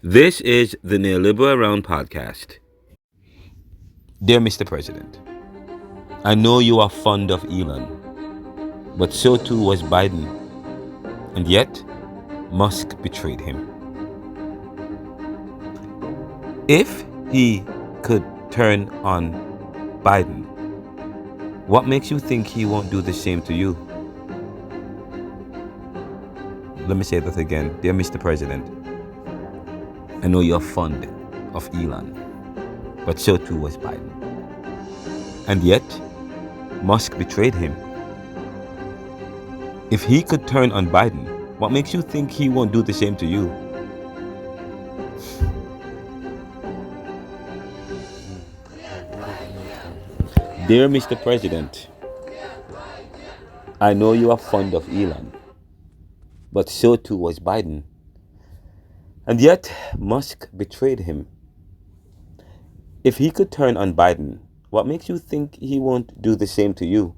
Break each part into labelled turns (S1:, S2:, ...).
S1: This is the Neoliberal Round podcast. Dear Mr. President, I know you are fond of Elon, but so too was Biden. And yet, Musk betrayed him. If he could turn on Biden, what makes you think he won't do the same to you? Let me say that again. Dear Mr. President, I know you're fond of Elon, but so too was Biden. And yet, Musk betrayed him. If he could turn on Biden, what makes you think he won't do the same to you? Dear Mr. President, I know you are fond of Elon, but so too was Biden. And yet, Musk betrayed him. If he could turn on Biden, what makes you think he won't do the same to you?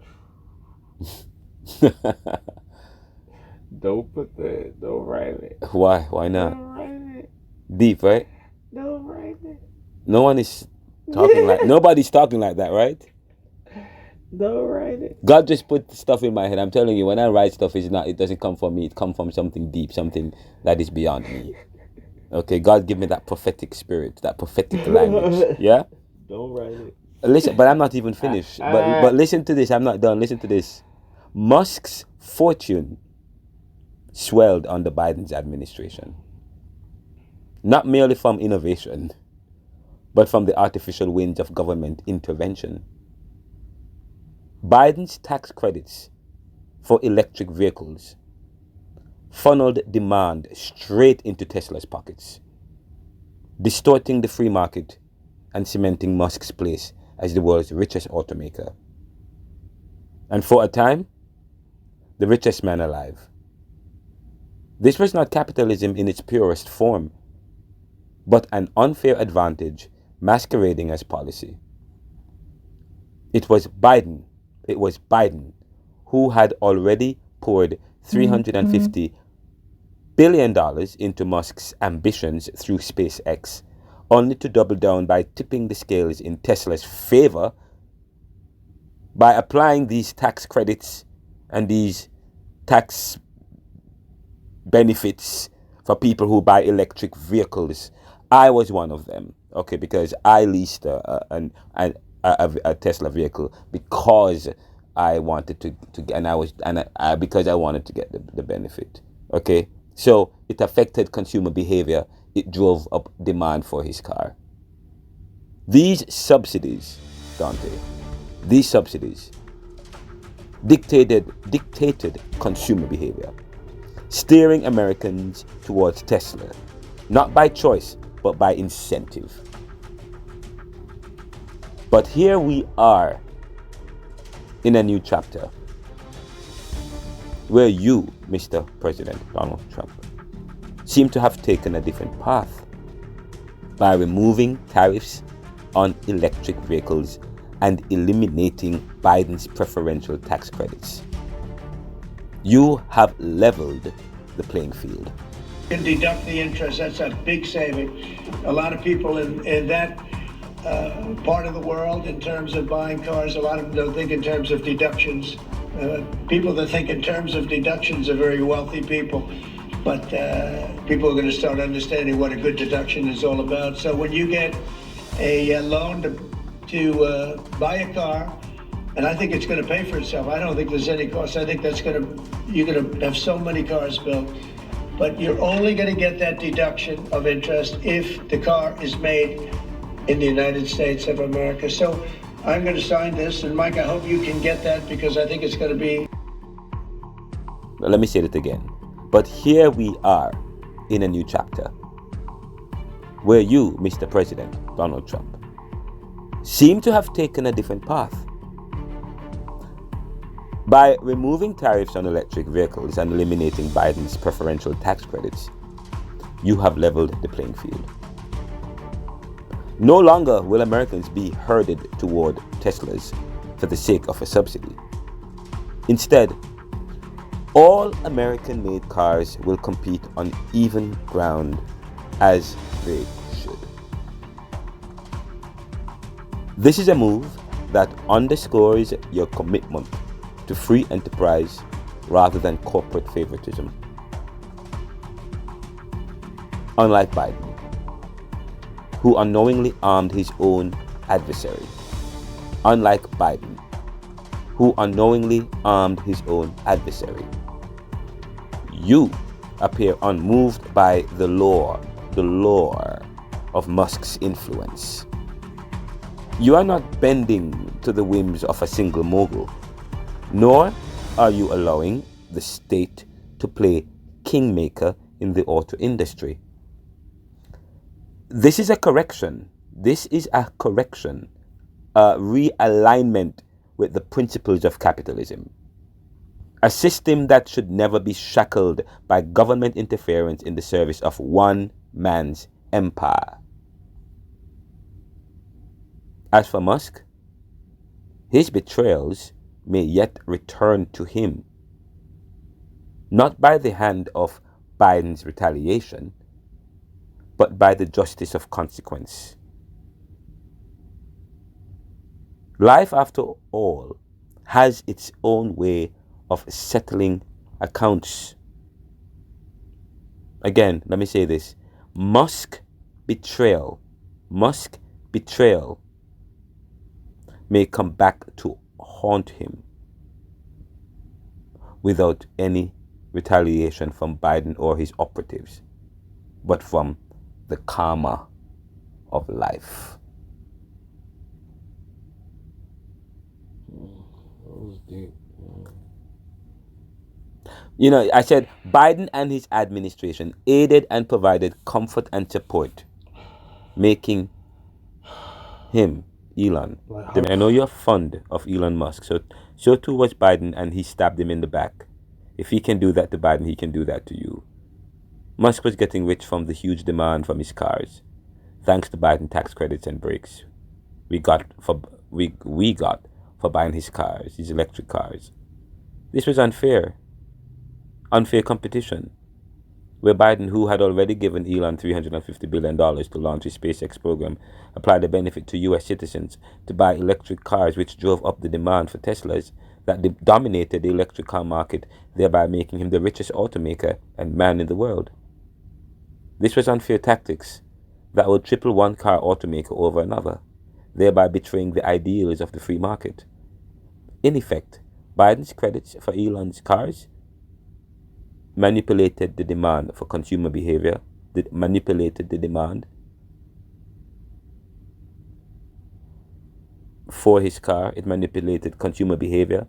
S2: Don't write it.
S1: Why? Why not?
S2: Don't write it.
S1: Deep, right?
S2: Don't write it.
S1: No one is talking like, nobody's talking like that, right?
S2: Don't write it.
S1: God just put stuff in my head. I'm telling you, when I write stuff, it doesn't come from me. It comes from something deep, something that is beyond me. Okay, God give me that prophetic spirit, that prophetic language. Yeah?
S2: Don't write it.
S1: Listen, but I'm not even finished. But listen to this. I'm not done. Listen to this. Musk's fortune swelled under Biden's administration. Not merely from innovation, but from the artificial winds of government intervention. Biden's tax credits for electric vehicles funneled demand straight into Tesla's pockets, distorting the free market and cementing Musk's place as the world's richest automaker. And for a time, the richest man alive. This was not capitalism in its purest form, but an unfair advantage masquerading as policy. It was Biden who had already poured $350 billion into Musk's ambitions through SpaceX, only to double down by tipping the scales in Tesla's favor by applying these tax credits and these tax benefits for people who buy electric vehicles. I was one of them, okay, because I leased a Tesla vehicle because I wanted to get, because I wanted to get the benefit, okay. So it affected consumer behavior. It drove up demand for his car. These subsidies, Dante, dictated consumer behavior, steering Americans towards Tesla, not by choice, but by incentive. But here we are in a new chapter where you, Mr. President Donald Trump, seem to have taken a different path by removing tariffs on electric vehicles and eliminating Biden's preferential tax credits. You have leveled the playing field.
S3: You can deduct the interest. That's a big saving. A lot of people in that part of the world, in terms of buying cars, a lot of them don't think in terms of deductions. People that think in terms of deductions are very wealthy people, but people are going to start understanding what a good deduction is all about. So when you get a loan to buy a car, and I think it's going to pay for itself. I don't think there's any cost. I think you're going to have so many cars built, but you're only going to get that deduction of interest if the car is made in the United States of America. So I'm going to sign this, and Mike, I hope you can get that, because I think it's going to be...
S1: Let me say it again. But here we are in a new chapter where you, Mr. President Donald Trump, seem to have taken a different path. By removing tariffs on electric vehicles and eliminating Biden's preferential tax credits, you have leveled the playing field. No longer will Americans be herded toward Teslas for the sake of a subsidy. Instead, all American-made cars will compete on even ground as they should. This is a move that underscores your commitment to free enterprise rather than corporate favoritism. Unlike Biden, who unknowingly armed his own adversary. Unlike Biden, who unknowingly armed his own adversary. You appear unmoved by the lure of Musk's influence. You are not bending to the whims of a single mogul, nor are you allowing the state to play kingmaker in the auto industry. This is a correction. This is a correction, a realignment with the principles of capitalism. A system that should never be shackled by government interference in the service of one man's empire. As for Musk, his betrayals may yet return to him, not by the hand of Biden's retaliation, but by the justice of consequence. Life, after all, has its own way of settling accounts. Again, let me say this. Musk betrayal may come back to haunt him without any retaliation from Biden or his operatives, but from the karma of life.
S2: That was deep.
S1: You know, I said Biden and his administration aided and provided comfort and support, making him, Elon. I know you're fond of Elon Musk, so too was Biden, and he stabbed him in the back. If he can do that to Biden, he can do that to you. Musk was getting rich from the huge demand from his cars, thanks to Biden tax credits and breaks we got for buying his cars, his electric cars. This was unfair competition, where Biden, who had already given Elon $350 billion to launch his SpaceX program, applied the benefit to U.S. citizens to buy electric cars, which drove up the demand for Teslas that dominated the electric car market, thereby making him the richest automaker and man in the world. This was unfair tactics that would triple one car automaker over another, thereby betraying the ideals of the free market. In effect, Biden's credits for Elon's cars manipulated the demand for consumer behavior, manipulated the demand for his car, it manipulated consumer behavior,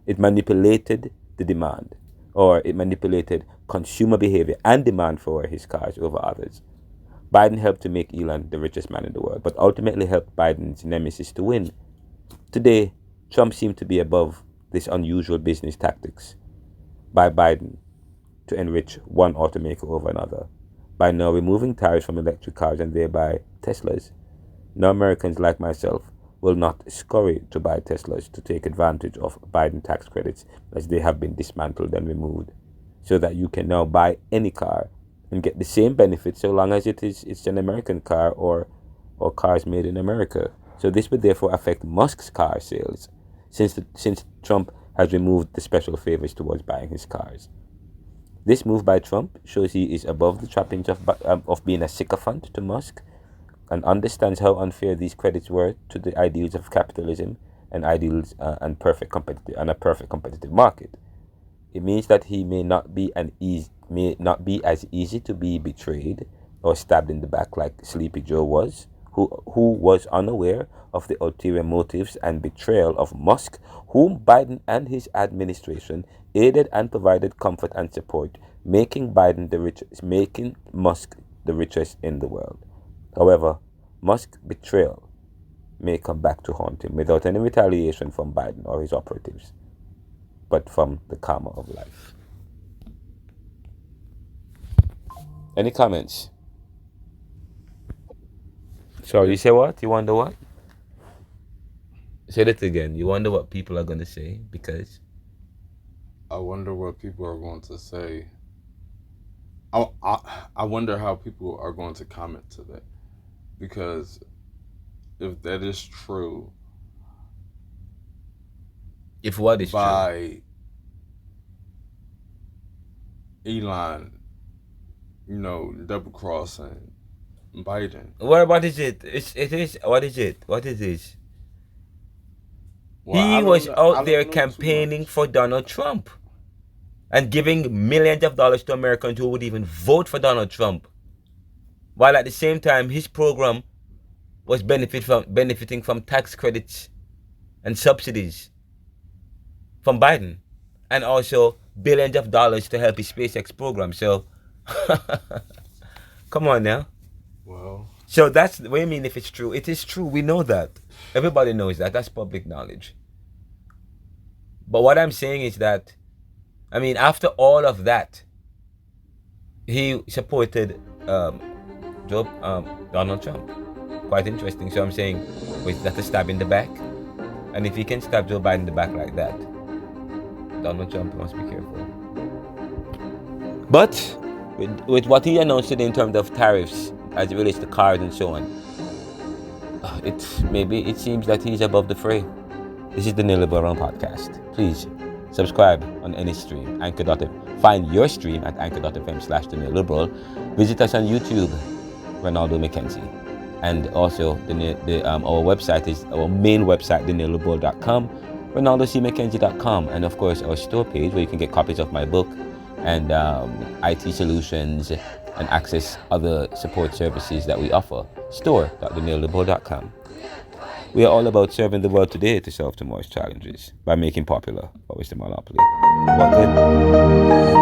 S1: it manipulated the demand, or it manipulated consumer behavior and demand for his cars over others. Biden helped to make Elon the richest man in the world, but ultimately helped Biden's nemesis to win. Today, Trump seemed to be above this unusual business tactics by Biden to enrich one automaker over another by now removing tariffs from electric cars and thereby Teslas. Now Americans like myself will not scurry to buy Teslas to take advantage of Biden tax credits, as they have been dismantled and removed, so that you can now buy any car and get the same benefits so long as it's an American car or cars made in America. So this would therefore affect Musk's car sales, since Trump has removed the special favors towards buying his cars. This move by Trump shows he is above the trappings of being a sycophant to Musk, and understands how unfair these credits were to the ideals of capitalism and ideals and a perfect competitive market. It means that he may not be as easy to be betrayed or stabbed in the back like Sleepy Joe was, who was unaware of the ulterior motives and betrayal of Musk, whom Biden and his administration aided and provided comfort and support, making Musk the richest in the world. However, Musk's betrayal may come back to haunt him without any retaliation from Biden or his operatives, but from the karma of life. Any comments? Sorry, you say what? You wonder what? Say that again. You wonder what people are going to say because?
S4: I wonder what people are going to say I wonder how people are going to comment to that, because if that is true,
S1: If what is true?
S4: by Elon, double crossing Biden.
S1: What is it? It is. What is it? What is this?
S4: Well, I
S1: He
S4: don't
S1: was
S4: know- I
S1: out
S4: don't
S1: there
S4: know too
S1: campaigning
S4: much.
S1: for Donald Trump and giving millions of dollars to Americans who would even vote for Donald Trump, while at the same time his program was benefiting from tax credits and subsidies from Biden, and also billions of dollars to help his SpaceX program. So, come on now.
S4: Well,
S1: So that's what I mean. If it's true, it is true. We know that. Everybody knows that. That's public knowledge. But what I'm saying is that, I mean, after all of that, he supported Donald Trump. Quite interesting. So I'm saying, was that a stab in the back? And if he can stab Joe Biden in the back like that, Donald Trump must be careful. But with what he announced today in terms of tariffs as it relates to cars and so on, it seems that he's above the fray. This is the Neoliberal podcast. Please subscribe on any stream. Anchor.fm. Find your stream at anchor.fm/the Neoliberal. Visit us on YouTube, Renaldo McKenzie. And also our website is our main website, theneoliberal.com, renaldocmckenzie.com, and of course our store page where you can get copies of my book and IT solutions and access other support services that we offer. Store.theneoliberal.com. We are all about serving the world today to solve tomorrow's challenges by making popular always the monopoly. What good?